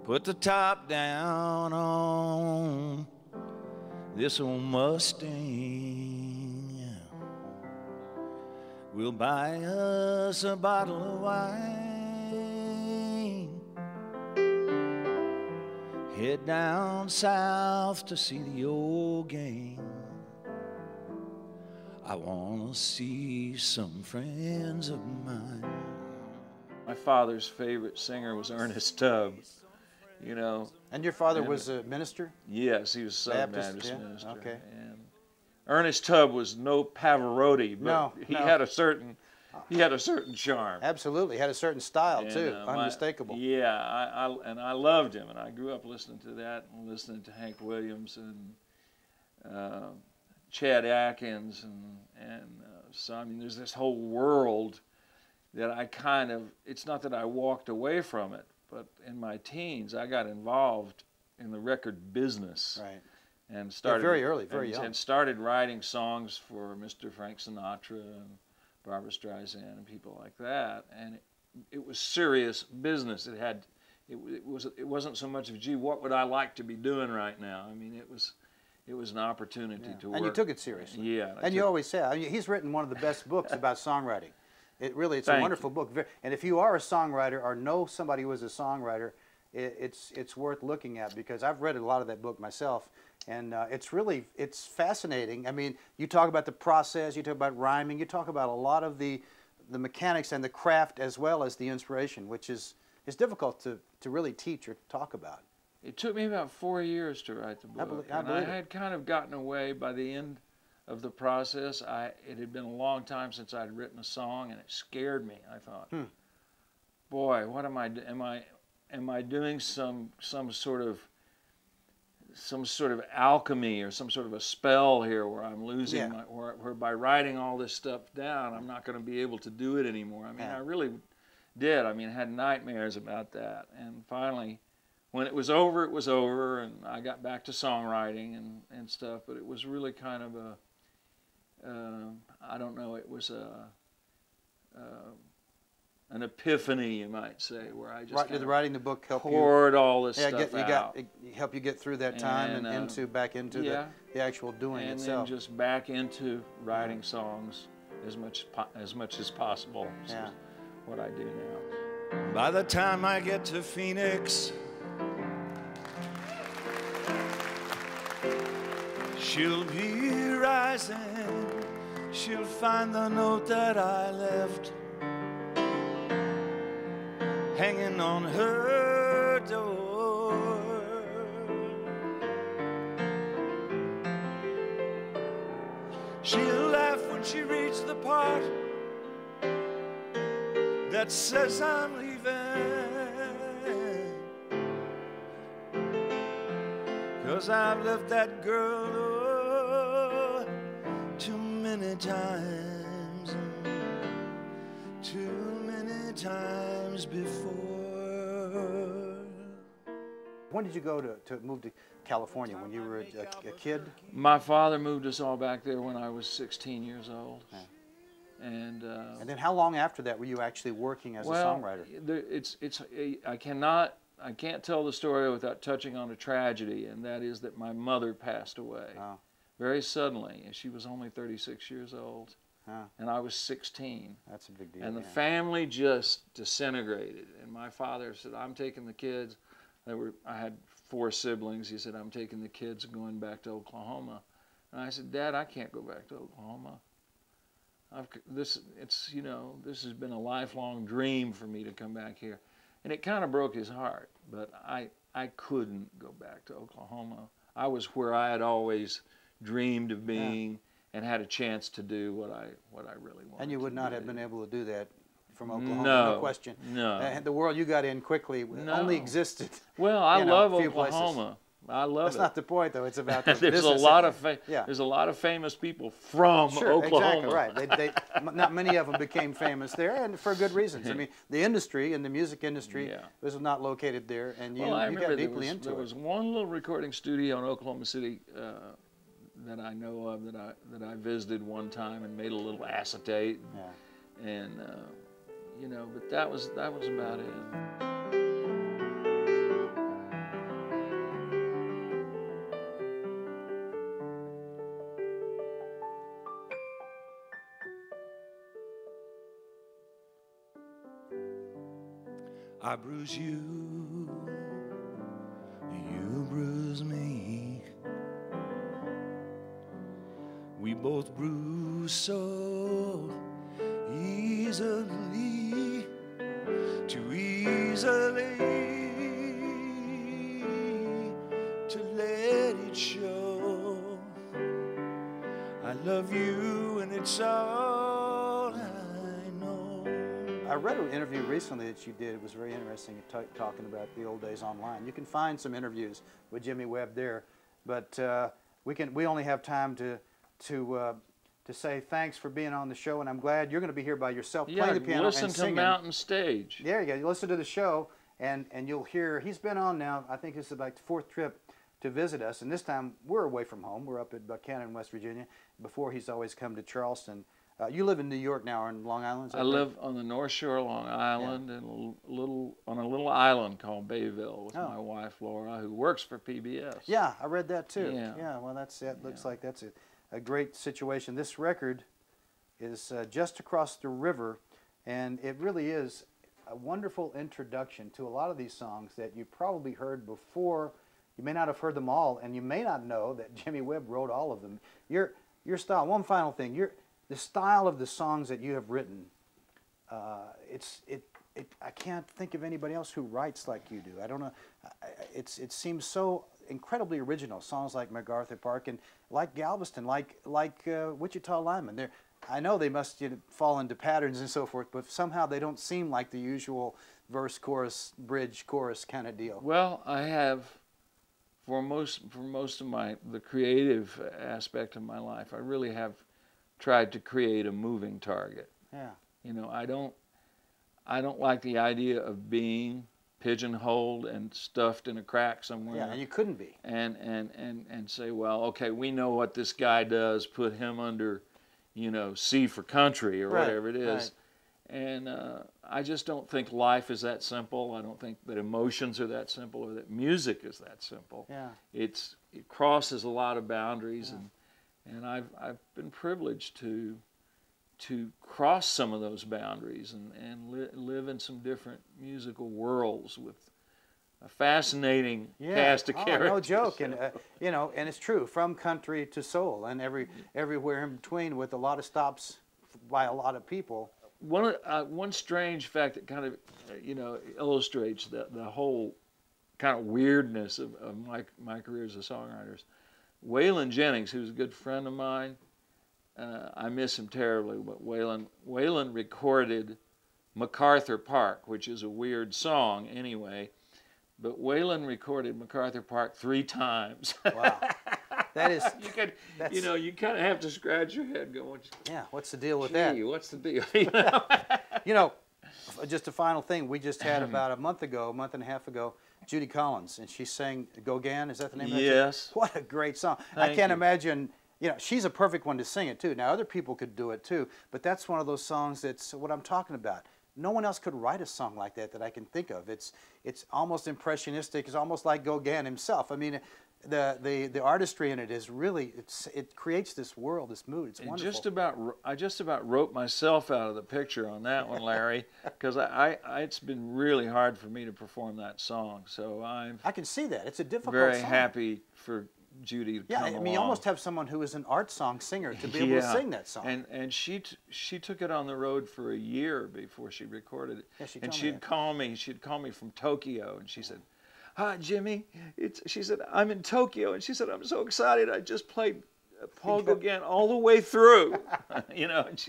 Put the top down on this old Mustang. We'll buy us a bottle of wine. Head down south to see the old game. I wanna see some friends of mine. My father's favorite singer was Ernest Tubb, you know. And your father was a minister? Yes, he was a Southern Baptist minister. Okay. And Ernest Tubb was no Pavarotti, but he had a certain charm. Absolutely, had a certain style too, unmistakable. I loved him, and I grew up listening to that, and listening to Hank Williams and Chad Atkins, and so I mean, there's this whole world that I kind of, it's not that I walked away from it, but in my teens I got involved in the record business. Right. And started very early, very young. And started writing songs for Mr. Frank Sinatra and Barbra Streisand and people like that. And it was serious business. It wasn't so much of, gee, what would I like to be doing right now? I mean, it was an opportunity to work. And you took it seriously. Yeah. And you always say, I mean, he's written one of the best books about songwriting. It's a wonderful book. And if you are a songwriter or know somebody who is a songwriter, it's worth looking at, because I've read a lot of that book myself, and it's fascinating. I mean, you talk about the process, you talk about rhyming, you talk about a lot of the mechanics and the craft as well as the inspiration, which is difficult to really teach or talk about. It took me about 4 years to write the book. I had kind of gotten away by the end of the process. It had been a long time since I'd written a song, and it scared me. I thought, boy, what am I doing some sort of alchemy or some sort of a spell here where I'm losing where by writing all this stuff down, I'm not going to be able to do it anymore. I mean, I really did. I mean, I had nightmares about that. And finally, when it was over, and I got back to songwriting and stuff, but it was really kind of I don't know, it was an epiphany, you might say, where I just did writing the book help poured all this stuff out. Help you get through that time and back into the actual doing itself. And then just back into writing songs as much as possible. Is what I do now. By the time I get to Phoenix, she'll be rising. She'll find the note that I left hanging on her door. She'll laugh when she reaches the part that says I'm leaving, 'cause I've left that girl too many times, too many times before. When did you go to move to California? When you were a kid? My father moved us all back there when I was 16 years old. Yeah. And then how long after that were you actually working as a songwriter? I can't tell the story without touching on a tragedy, and that is that my mother passed away very suddenly, and she was only 36 years old. And I was 16. That's a big deal. And the family just disintegrated. And my father said, I'm taking the kids. I had 4 siblings. He said, I'm taking the kids and going back to Oklahoma. And I said, Dad, I can't go back to Oklahoma. This has been a lifelong dream for me to come back here. And it kind of broke his heart. But I couldn't go back to Oklahoma. I was where I had always dreamed of being. And had a chance to do what I really wanted. And you would not have been able to do that from Oklahoma, no question. No. The world you got in quickly only existed. Well, I love Oklahoma. I love it. That's not the point, though. It's about the there's business. There's a lot of famous people from Oklahoma. Exactly right. Not many of them became famous there, and for good reasons. I mean, the industry and the music industry was not located there, and you got deeply into it. There was one little recording studio in Oklahoma City that I know of that I visited one time and made a little acetate, and but that was about it. I bruise you, you bruise me. We both bruise so easily, too easily to let it show. I love you and it's all I know. I read an interview recently that you did. It was very interesting, talking about the old days online. You can find some interviews with Jimmy Webb there, but we only have time to say thanks for being on the show, and I'm glad you're going to be here by yourself playing the piano and singing. Listen to Mountain Stage. There you go. You listen to the show, and you'll hear, he's been on now, I think this is like the 4th trip to visit us, and this time we're away from home. We're up at Buchanan, West Virginia. Before, he's always come to Charleston. You live in New York now, or in Long Island? I live on the North Shore of Long Island, and on a little island called Bayville with my wife Laura, who works for PBS. Yeah, I read that too. Yeah. Well, looks like that's a great situation. This record is just across the river, and it really is a wonderful introduction to a lot of these songs that you probably heard before. You may not have heard them all, and you may not know that Jimmy Webb wrote all of them. Your style. One final thing. The style of the songs that you have written. I can't think of anybody else who writes like you do. I don't know. It seems so incredibly original. Songs like MacArthur Park and like Galveston, like Wichita Lineman. I know they must fall into patterns and so forth, but somehow they don't seem like the usual verse, chorus, bridge, chorus kind of deal. Well, I have, for most of the creative aspect of my life, I really have tried to create a moving target. Yeah. You know, I don't like the idea of being pigeonholed and stuffed in a crack somewhere. Yeah, and you couldn't be. And say, well, okay, we know what this guy does, put him under, C for country or whatever it is. Right. And I just don't think life is that simple. I don't think that emotions are that simple, or that music is that simple. Yeah. It crosses a lot of boundaries, and I've been privileged to cross some of those boundaries and live in some different musical worlds with a fascinating cast of characters. No joke, and and it's true, from country to soul, and everywhere in between, with a lot of stops by a lot of people. One strange fact that kind of illustrates the whole kind of weirdness of my career as a songwriter. Waylon Jennings, who's a good friend of mine, I miss him terribly, but Waylon recorded MacArthur Park, which is a weird song anyway, but Waylon recorded MacArthur Park 3 times. Wow. That is, you kind of have to scratch your head going, yeah, what's the deal with that? What's the deal? Just a final thing, we just had about a month and a half ago, Judy Collins, and she sang Gauguin. Is that the name of it? Yes. What a great song. Thank I can't you. imagine, she's a perfect one to sing it too. Now, other people could do it too, but that's one of those songs that's what I'm talking about. No one else could write a song like that I can think of. It's almost impressionistic. It's almost like Gauguin himself. I mean, the artistry in it is really, it creates this world, this mood. It's wonderful. I just about wrote myself out of the picture on that one, Larry, because it's been really hard for me to perform that song. So I can see that. It's a difficult very song. happy for Judy to come along. You almost have someone who is an art song singer to be able to sing that song. And she took it on the road for a year before she recorded it. Yeah, she'd call me from Tokyo, and she said, "Hi, Jimmy." She said, "I'm in Tokyo," and she said, "I'm so excited. I just played Paul Gauguin all the way through." And it's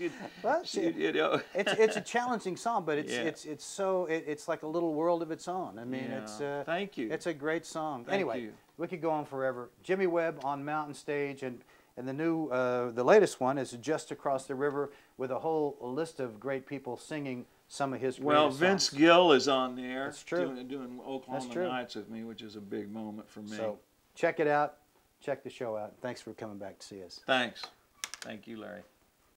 a challenging song, but it's like a little world of its own. I mean, thank you. It's a great song. Thank Anyway, you. we could go on forever. Jimmy Webb on Mountain Stage, and the latest one is Just Across the River, with a whole list of great people singing some of his greatest songs. Vince Gill is on there. That's true. Doing Oklahoma Nights with me, which is a big moment for me. So check it out. Check the show out. Thanks for coming back to see us. Thanks. Thank you, Larry.